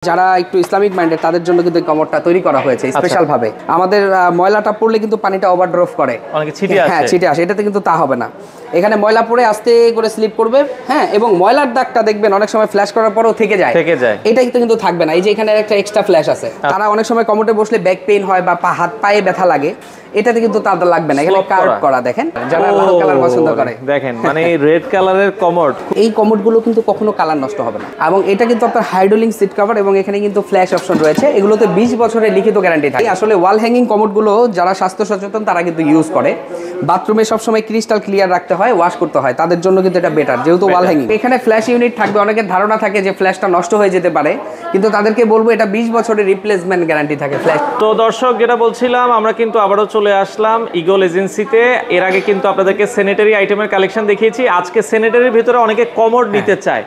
যারা একটু Islamic minded তাদের জন্য কিন্তু কমোডটা তৈরি করা হয়েছে স্পেশাল ভাবে। আমাদের ময়লাটা পড়লে কিন্তু পানিটা ওভারড্রপ করে, অনেকে ছিটে আসে। হ্যাঁ ছিটে আসে, এটাতে কিন্তু তা হবে না। এখানে ময়লা পড়ে আস্তে করে স্লিপ করবে, হ্যাঁ, এবং ময়লার দাগটা দেখবেন অনেক সময় ফ্ল্যাশ করার পরেও থেকে যায়, এটা কিন্তু থাকবে না। এই যে এখানে একটা এক্সট্রা ফ্ল্যাশ আছে, তারা অনেক সময় কমোডে বসলে ব্যাক পেইন হয় বা হাত পায়ে ব্যথা লাগে, এটাতে কিন্তু তাদের লাগবে না। এখানে কার্ভ করা দেখেন, যারা লাল কালার পছন্দ করে দেখেন, মানে রেড কালারের কমোড। এই কমোডগুলো কিন্তু কখনো কালার নষ্ট হবে না, এবং এটা কিন্তু আপনার হাইড্রোলিক সিট কভার এবং এখানে কিন্তু ফ্ল্যাশ অপশন রয়েছে। এগুলোতে 20 বছরের লিখিত গ্যারান্টি থাকে। আসলে ওয়াল হ্যাঙ্গিং কমোডগুলো যারা স্বাস্থ্য সচেতন তারা কিন্তু ইউজ করে। বাথরুমে সবসময় ক্রিস্টাল ক্লিয়ার রাখতে হয়, ওয়াশ করতে হয়, তাদের জন্য কিন্তু এটা বেটার, যেহেতু ওয়াল হ্যাঙ্গিং। এখানে ফ্ল্যাশ ইউনিট থাকবে। অনেকের ধারণা থাকে যে ফ্ল্যাশটা নষ্ট হয়ে যেতে পারে, কিন্তু তাদেরকে বলবো এটা 20 বছরের রিপ্লেসমেন্ট গ্যারান্টি থাকে ফ্ল্যাশ। তো দর্শক, যেটা বলছিলাম, আমরা কিন্তু আবারও চলে আসলাম ইগল এজেন্সিতে। এর আগে কিন্তু আপনাদেরকে স্যানিটারি আইটেমের কালেকশন দেখিয়েছি। আজকে স্যানিটারির ভিতরে অনেকে কমোড নিতে চায়।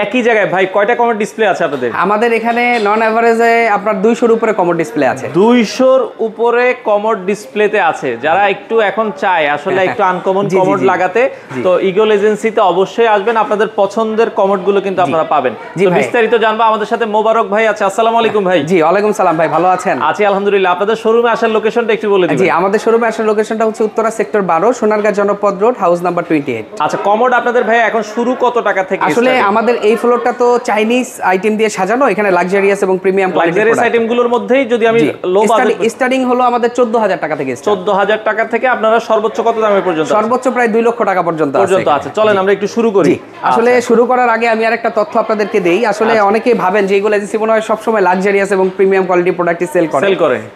একই জায়গায় ভাই কয়টা কমোড ডিসপ্লে আছে আপনাদের? আমাদের এখানে নন এভারেজে আপনার 200-র উপরে কমোড ডিসপ্লে আছে। 200-র উপরে কমোড ডিসপ্লেতে আছে। যারা একটু এখন চায় আসলে একটু আনকমন কমোড লাগাতে, তো ইগল এজেন্সিতে অবশ্যই আসবেন। আপনাদের পছন্দের কমোড গুলো কিন্তু আপনারা পাবেন। তো বিস্তারিত জানবো। আমাদের সাথে মোবারক ভাই আছে। আসসালামু আলাইকুম ভাই। জি ওয়ালাইকুম সালাম ভাই, ভালো আছেন? আছি আলহামদুলিল্লাহ। আপনাদের শোরুমে আসার লোকেশনটা একটু বলে দিবেন। জি, আমাদের শোরুমে আসার লোকেশনটা হচ্ছে উত্তরা সেক্টর 12, সোনারগাঁ জনপদ রোড, হাউস নাম্বার 28। আচ্ছা, কমোড আপনাদের ভাই এখন শুরু কত টাকা থেকে? আসলে আমাদের এই ফ্লোরটা তো চাইনিজ আইটেম দিয়ে সাজানো। এখানে লাক্সারিয়াস এবং প্রিমিয়াম লাক্সারিয়াস আইটেমগুলোর মধ্যেই যদি আমি লো বাজেট, স্টার্টিং হলো আমাদের 14000 টাকা থেকে। 14000 টাকা থেকে আপনারা সর্বোচ্চ কত দামে পর্যন্ত? সর্বোচ্চ প্রায় 2 লক্ষ টাকা পর্যন্ত আছে। চলেন আমরা একটু শুরু করি। আসলে শুরু করার আগে আমি আরেকটা তথ্য আপনাদেরকে দেই। আসলে অনেকেই ভাবেন যে এগুলো এজেন্সি মনে হয় সবসময় লাক্সারিয়াস এবং প্রিমিয়াম কোয়ালিটি প্রোডাক্ট সেল করে,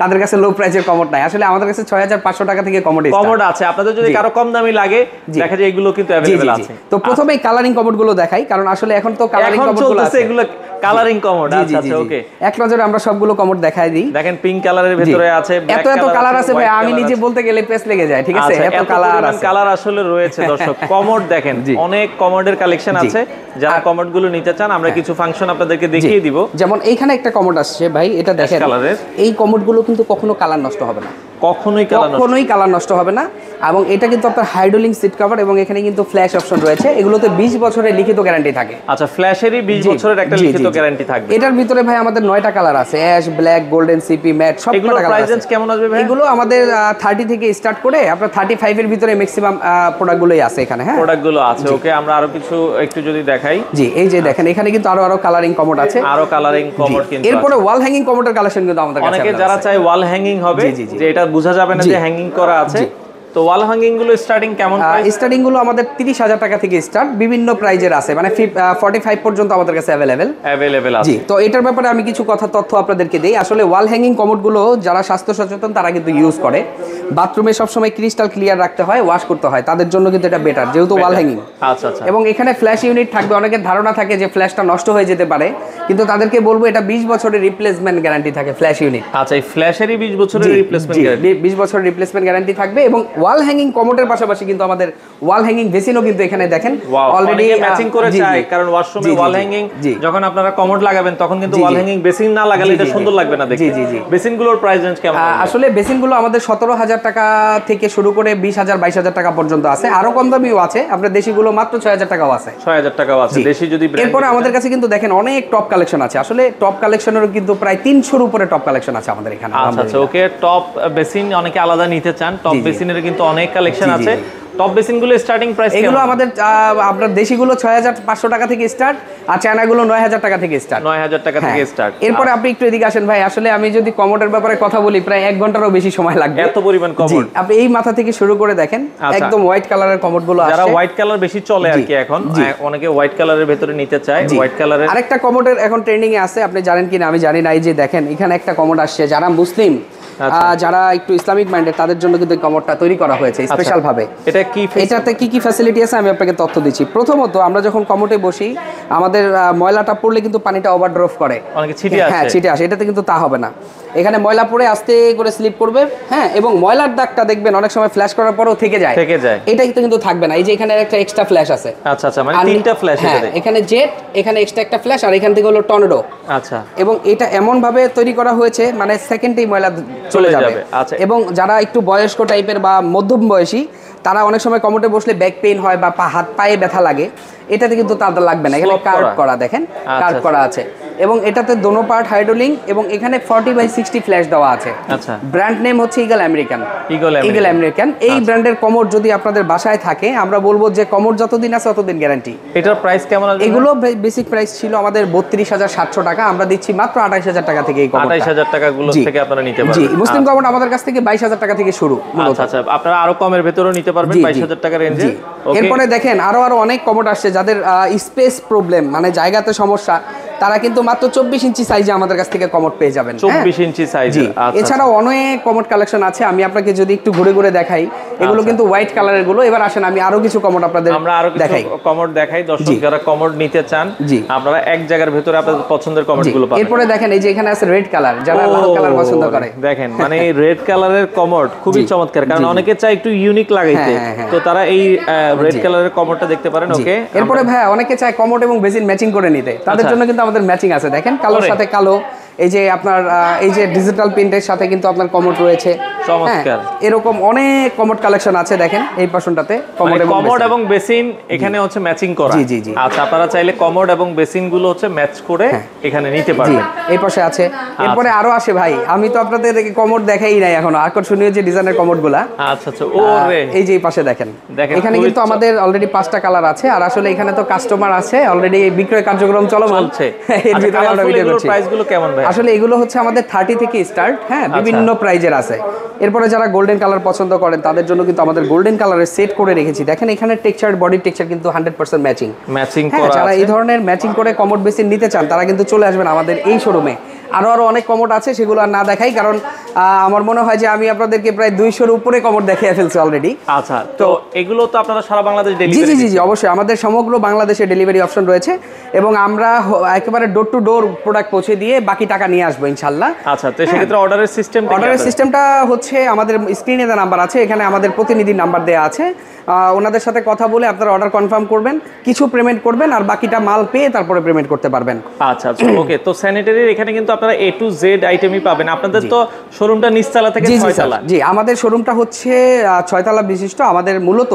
তাদের কাছে লো প্রাইসের কমোড নাই। আসলে আমাদের কাছে 6500 টাকা থেকে কমোড আছে। আপনাদের যদি কারো কম দামি লাগে, দেখা যায় এগুলো কিন্তু अवेलेबल আছে। তো প্রথমেই কালারিং কমোড গুলো দেখাই, কারণ আসলে এখন তো কালারিং কমোড গুলো আছে। এগুলো কালারিং কমোড। আচ্ছা আচ্ছা, ওকে। এক নজরে আমরা সবগুলো কমোড দেখাই দিই। দেখেন, পিঙ্ক কালারের ভিতরে আছে, এত কালার আছে ভাই, আমি নিজে বলতে গেলে পেস লেগে যায়। ঠিক আছে, এত কালার আসলে রয়েছে দর্শক। কমোড দেখেন, অনেক কমোডের কালেকশন আছে। যারা কমোড গুলো নিতে চান, আমরা কিছু ফাংশন আপনাদেরকে দেখিয়ে দিব। যেমন এইখানে একটা কমোড আসছে ভাই, এটা দেখেন। এই কমোড গুলো কিন্তু কখনো কালার নষ্ট হবে না, কখনোই কালার নষ্ট হবে না। এবং এটা কিন্তু আপনার হাইড্রোলিক সিট কভার এবং এখানে কিন্তু ফ্ল্যাশ অপশন রয়েছে। এগুলোতে 20 বছরের লিখিত গ্যারান্টি থাকে। আচ্ছা, ফ্ল্যাশেরই 20 বছরের একটা লিখিত গ্যারান্টি থাকবে। এটার ভিতরে ভাই আমাদের 9টা কালার আছে, অ্যাশ, ব্ল্যাক, গোল্ডেন, সিপি, ম্যাট, সবগুলো কালার আছে। প্রাইস রেঞ্জ কেমন আসবে ভাই? এগুলো আমাদের 30 থেকে স্টার্ট করে আপনার 35 এর ভিতরে ম্যাক্সিমাম প্রোডাক্টগুলোই আছে এখানে। হ্যাঁ, প্রোডাক্টগুলো আছে। ওকে, আমরা আরো কিছু একটু যদি দেখাই। জি, এই যে দেখেন, এখানে কিন্তু আরো কালারিং কমোড আছে। আরো কালারিং কমোড কিন্তু এরপরে ওয়াল হ্যাঙ্গিং কমোডের কালেকশন কিন্তু আমাদের কাছে অনেকে যারা চায় ওয়াল হ্যাঙ্গিং হবে, যে এটা বোঝা যাবে না যে হ্যাঙ্গিং করা আছে। তো ওয়াল হ্যাঙ্গিং গুলো স্টার্টিং কেমন প্রাইস? স্টার্টিং গুলো আমাদের 30000 টাকা থেকে স্টার্ট, বিভিন্ন প্রাইজের আছে, মানে 45 পর্যন্ত আমাদের কাছে अवेलेबल আছে। জি, তো এটার ব্যাপারে আমি কিছু তথ্য আপনাদেরকে দেই। আসলে ওয়াল হ্যাঙ্গিং কমোড গুলো যারা স্বাস্থ্য সচেতন তারা কিন্তু ইউজ করে। বাথরুমে সবসময় ক্রিস্টাল ক্লিয়ার রাখতে হয়, ওয়াশ করতে হয়, তাদের জন্য কিন্তু এটা বেটার, যেহেতু ওয়াল হ্যাঙ্গিং। আচ্ছা আচ্ছা। এবং এখানে ফ্ল্যাশ ইউনিট থাকবে। অনেকের ধারণা থাকে যে ফ্ল্যাশটা নষ্ট হয়ে যেতে পারে, কিন্তু তাদেরকে বলবো এটা 20 বছরের রিপ্লেসমেন্ট গ্যারান্টি থাকে ফ্ল্যাশ ইউনিট। আচ্ছা, এই ফ্ল্যাশেরই 20 বছরের রিপ্লেসমেন্ট গ্যারান্টি, 20 বছরের রিপ্লেসমেন্ট গ্যারান্টি থাকবে। এবং ওয়াল হ্যাঙ্গিং কমোডের পাশাপাশি কিন্তু আমাদের ওয়াল হ্যাঙ্গিং বেসিনও কিন্তু এখানে দেখেন অলরেডি ম্যাচিং করে চাই, কারণ ওয়াশরুমে ওয়াল হ্যাঙ্গিং যখন আপনারা কমোড লাগাবেন তখন কিন্তু ওয়াল হ্যাঙ্গিং বেসিন না লাগালে এটা সুন্দর লাগবে না দেখতে। জি, বেসিনগুলোর প্রাইস রেঞ্জ কেমন? আসলে বেসিনগুলো আমাদের 17000 টাকা থেকে শুরু করে 20000 22000 টাকা পর্যন্ত আছে, আরো কম দামিও আছে। আপনার দেশিগুলো মাত্র 6000 টাকাও আছে। 6000 টাকাও আছে দেশি যদি। এরপরে আমাদের কাছে কিন্তু দেখেন অনেক টপ কালেকশন আছে। আসলে টপ কালেকশনেরও কিন্তু প্রায় 300-র উপরে টপ কালেকশন আছে আমাদের এখানে। আচ্ছা, ওকে। টপ বেসিন অনেকে আলাদা নিতে চান, টপ বেসিনের কিন্তু অনেক কালেকশন আছে। টপ বেসিনগুলো স্টার্টিং প্রাইস এগুলো আমাদের আপনার দেশিগুলো 6500 টাকা থেকে স্টার্ট, আর চায়নাগুলো 9000 টাকা থেকে স্টার্ট। 9000 টাকা থেকে স্টার্ট। এরপরে আপনি একটু এদিকে আসেন ভাই। আসলে আমি যদি কমোডের ব্যাপারে কথা বলি, প্রায় 1 ঘন্টারও বেশি সময় লাগবে, এত পরিমাণ কমোড। আপনি এই মাথা থেকে শুরু করে দেখেন, একদম হোয়াইট কালারের কমোড গুলো আছে। যারা হোয়াইট কালার বেশি চলে আর কি এখন, অনেকে হোয়াইট কালারের ভিতরে নিতে চায়। হোয়াইট কালারের আরেকটা কমোডের এখন ট্রেন্ডিং এ আছে, আপনি জানেন কিনা আমি জানি না। এই যে দেখেন, এখানে একটা কমোড আসছে। যারা মুসলিম, যারা একটু ইসলামিক মাইন্ডেড তাদের জন্য কিন্তু কমোডটা তৈরি করা হয়েছে স্পেশাল ভাবে। এটাতে কি ফ্যাসিলিটি আছে আমি আপনাকে তথ্য দিচ্ছি। প্রথমত, আমরা যখন কমোডে বসি, আমাদের ময়লাটা পড়লে কিন্তু পানিটা ওভারড্রপ করে, অনেকে ছিটে আসে। হ্যাঁ, ছিটে আসে, এটাতে কিন্তু তা হবে না। এখানে ময়লা পড়ে আস্তে করে স্লিপ করবে, হ্যাঁ, এবং ময়লার দাগটা দেখবেন অনেক সময় ফ্ল্যাশ করার পরেও থেকে যায়, এটা কিন্তু থাকবে না। এই যে এখানে একটা এক্সট্রা ফ্ল্যাশ আছে। আচ্ছা আচ্ছা, মানে 3টা ফ্ল্যাশ। এখানে জেট, এখানে এক্সট্রা একটা ফ্ল্যাশ, আর এখান থেকে হলো টর্নেডো। আচ্ছা, এবং এটা এমন ভাবে তৈরি করা হয়েছে, মানে সেকেন্ডেই ময়লা চলে যাবে। এবং যারা একটু বয়স্ক টাইপের বা মধ্যম বয়সী, তারা অনেক সময় কমোডে বসলে ব্যাক পেইন হয় বা হাত পায়ে ব্যথা লাগে, এটাতে কিন্তু তার লাগবে না, এখানে কার্ভ করা দেখেন, কার্ভ করা আছে এবং এটাতে দোনো পার্ট হাইড্রোলিং এবং এখানে 40/60 ফ্ল্যাশ দেওয়া আছে। আচ্ছা, ব্র্যান্ড নেম হচ্ছে ইগল আমেরিকান। ইগল আমেরিকান এই ব্র্যান্ডের কমোড যদি আপনাদের বাসায় থাকে, আমরা বলবো যে কমোড যতদিন আছে ততদিন গ্যারান্টি। এটার প্রাইস কেমন আসবে? এগুলো বেসিক প্রাইস ছিল আমাদের 32,700 টাকা, আমরা দিচ্ছি মাত্র 28,000 টাকা থেকে। এই কমোড 28,000 টাকা গুলো থেকে আপনারা নিতে পারবেন। জি, মুসলিম কমোড আমাদের কাছ থেকে 22,000 টাকা থেকে শুরু। আচ্ছা আচ্ছা, আপনারা আরো কমের ভেতরেও নিতে পারবেন 22,000 টাকা রেঞ্জে। এরপরে দেখেন আরো অনেক কমোড আসছে যাদের স্পেস প্রবলেম, মানে জায়গাতে সমস্যা, তারা কিন্তু মাত্র 24 ইঞ্চি সাইজে আমাদের কাছ থেকে কমোড পেয়ে যাবেন। 24 ইঞ্চি সাইজে। এছাড়াও অনেক কমোড কালেকশন আছে, আমি আপনাকে যদি একটু ঘুরে ঘুরে দেখাই, এগুলো কিন্তু হোয়াইট কালারের গুলো। এবার আসেন আমি আরো কিছু কমোড আপনাদের দেখাই। কমোড দেখাই দর্শক, যারা কমোড নিতে চান আপনারা এক জায়গার ভিতরে আপনাদের পছন্দের কমোড গুলো পাবেন। এরপরে দেখেন এই যে এখানে আছে রেড কালার, যারা লাল কালার পছন্দ করে, দেখেন মানে রেড কালারের কমোড খুবই চমৎকার, কারণ অনেকে চায় একটু ইউনিক লাগাইতে, তো তারা এই রেড কালারের কমোডটা দেখতে পারেন। ওকে, এরপরে ভাই অনেকে চায় কমোড এবং বেসিন ম্যাচিং করে নিতে, তাদের জন্য কিন্তু আমাদের ম্যাচিং আছে। দেখেন কালোর সাথে কালো, এই যে আপনার এই যে ডিজিটাল প্রিন্টের সাথে কিন্তু আপনার কমোড রয়েছে। চমৎকার, এরকম অনেক কমোড কালেকশন আছে। দেখেন এই পাশনটাতে কমোড এবং বেসিন এখানে হচ্ছে ম্যাচিং করা। জি জি জি। আচ্ছা, আপনারা চাইলে কমোড এবং বেসিন গুলো হচ্ছে ম্যাচ করে এখানে নিতে পারবেন। এই পাশে আছে, এরপরে আরো আসে ভাই, আমি তো আপনাদের কমোড দেখাই নাই এখনো, আকর্ষণীয় যে ডিজাইনের কমোড গুলা। আচ্ছা আচ্ছা, ওরে এই যে এই পাশে দেখেন, এখানে কিন্তু আমাদের অলরেডি 5টা কালার আছে, আর আসলে এখানে তো কাস্টমার আছে অলরেডি, বিক্রয় কার্যক্রম চলমান চলছে। এর ভিতরে আমরা ভিডিও করছি। প্রাইস গুলো কেমন ভাই? আসলে এগুলো হচ্ছে আমাদের 30 থেকে স্টার্ট, হ্যাঁ, বিভিন্ন প্রাইজের আছে। এরপরে যারা গোল্ডেন কালার পছন্দ করেন তাদের জন্য কিন্তু আমাদের গোল্ডেন কালারের সেট করে রেখেছি। দেখেন এখানে টেক্সচার, বডি টেক্সচার কিন্তু 100% ম্যাচিং করা। যারা এই ধরনের ম্যাচিং করে কমোড বেসিন নিতে চান তারা কিন্তু চলে আসবেন আমাদের এই শোরুমে। আরো অনেক কমোড আছে, সেগুলো আর না দেখাই, কারণ আমার মনে হয় যে আমি আপনাদেরকে প্রায় 200-এর উপরে কমোড দেখিয়ে ফেলছি অলরেডি। আচ্ছা, তো এগুলো তো আপনারা সারা বাংলাদেশ ডেলিভারি? জি জি জি, অবশ্যই আমাদের সমগ্র বাংলাদেশে ডেলিভারি অপশন রয়েছে এবং আমরা একেবারে ডোর টু ডোর প্রোডাক্ট পৌঁছে দিয়ে বাকি টাকা নিয়ে আসবো ইনশাআল্লাহ। আচ্ছা, তো সেক্ষেত্রে অর্ডারের সিস্টেমটা হচ্ছে আমাদের স্ক্রিনে যে নাম্বার আছে, এখানে আমাদের প্রতিনিধির নাম্বার দেওয়া আছে, ওনাদের সাথে কথা বলে আপনারা অর্ডার কনফার্ম করবেন, কিছু পেমেন্ট করবেন আর বাকিটা মাল পেয়ে তারপরে পেমেন্ট করতে পারবেন। আচ্ছা আচ্ছা, ওকে। তো স্যানিটারির এখানে কিন্তু আপনারা A to Z আইটেমই পাবেন। আপনাদের তো শোরুমটা নিচতলা থেকে 6 তলা? জি, আমাদের শোরুমটা হচ্ছে 6 তলা বিশিষ্ট। আমাদের মূলত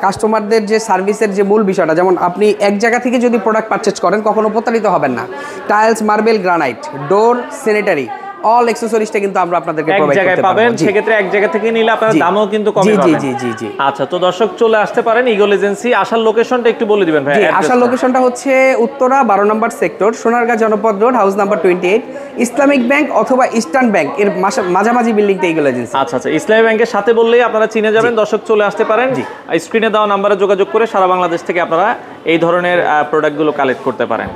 কাস্টমারদের যে সার্ভিসের যে মূল বিষয়টা, যেমন আপনি এক জায়গা থেকে যদি প্রোডাক্ট পারচেজ করেন কখনো প্রতারিত হবেন না। টাইলস, মার্বেল, গ্রানাইট, ডোর, স্যানিটারি, অল অ্যাকসেসরিজটা কিন্তু আমরা আপনাদেরকে প্রোভাইড করতে পারবো। সেক্ষেত্রে এক জায়গা থেকে নিলে আপনার দামও কিন্তু কমে পাবেন। জি জি জি। আচ্ছা, তো দর্শক চলে আসতে পারেন ইগল এজেন্সি। আসার লোকেশনটা একটু বলে দিবেন ভাই। আসার লোকেশনটা হচ্ছে উত্তরা 12 নম্বর সেক্টর, সোনারগাঁ জনপদ road, house number 28, Islamic bank অথবা ইস্টার্ন ব্যাংক এর মাঝামাঝি বিল্ডিংটা ইগল এজেন্সি। আচ্ছা আচ্ছা, ইসলামিক ব্যাংকের সাথে বললেই আপনারা চিনে যাবেন। দর্শক চলে আসতে পারেন, স্ক্রিনে দেওয়া নাম্বারে যোগাযোগ করে সারা বাংলাদেশ থেকে আপনারা এই ধরনের প্রোডাক্টগুলো কালেক্ট করতে পারেন।